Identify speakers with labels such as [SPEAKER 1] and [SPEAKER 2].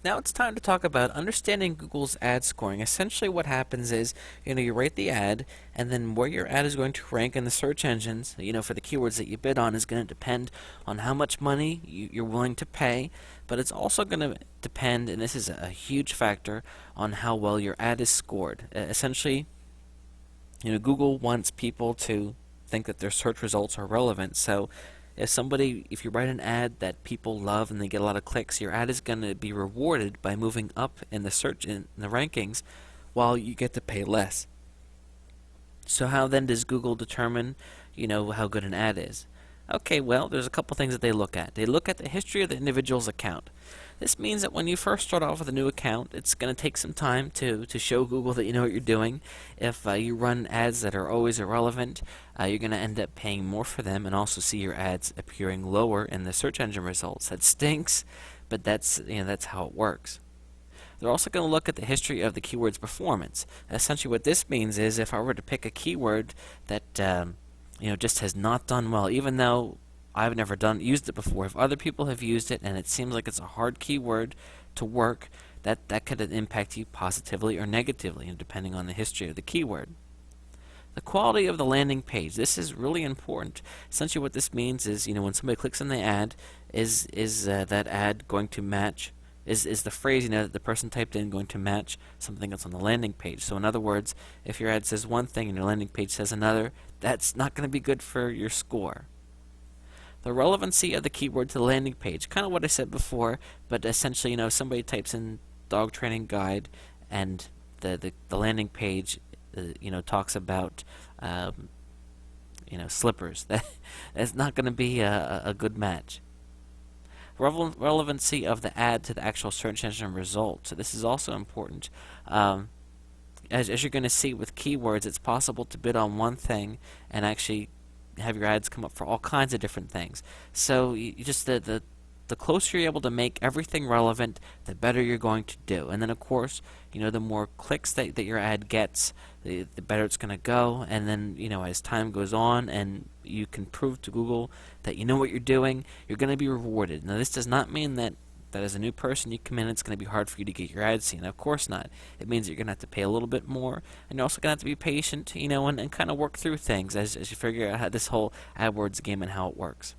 [SPEAKER 1] Now it's time to talk about understanding Google's ad scoring. Essentially what happens is, you write the ad, and then where your ad is going to rank in the search engines, for the keywords that you bid on is going to depend on how much money you're willing to pay, but it's also going to depend, and this is a huge factor, on how well your ad is scored. Essentially, Google wants people to think that their search results are relevant. So if you write an ad that people love and they get a lot of clicks, your ad is going to be rewarded by moving up in the search in the rankings, while you get to pay less. So how then does Google determine, how good an ad is? Okay, well, there's a couple things that they look at. They look at the history of the individual's account. This means that when you first start off with a new account, it's going to take some time to show Google that you know what you're doing. If you run ads that are always irrelevant, you're going to end up paying more for them and also see your ads appearing lower in the search engine results. That stinks, but that's how it works. They're also going to look at the history of the keyword's performance. Essentially, what this means is if I were to pick a keyword that just has not done well, even though I've never used it before. If other people have used it and it seems like it's a hard keyword to work, that could impact you positively or negatively, depending on the history of the keyword. The quality of the landing page. This is really important. Essentially, what this means is, when somebody clicks on the ad, is that ad going to match? Is the phrase that the person typed in going to match something that's on the landing page? So in other words, if your ad says one thing and your landing page says another, that's not going to be good for your score. The relevancy of the keyword to the landing page, kind of what I said before, but essentially, if somebody types in dog training guide and the landing page, talks about, slippers, that's not going to be a good match. Relevancy of the ad to the actual search engine result. So this is also important. As you're going to see with keywords, it's possible to bid on one thing and actually have your ads come up for all kinds of different things. So you just the closer you're able to make everything relevant, the better you're going to do. And then of course, the more clicks that your ad gets, the better it's going to go. And then, as time goes on and you can prove to Google that you know what you're doing, you're going to be rewarded. Now this does not mean that as a new person you come in, it's going to be hard for you to get your ads seen. Of course not. It means that you're going to have to pay a little bit more, and you're also going to have to be patient, and kind of work through things as you figure out how this whole AdWords game and how it works.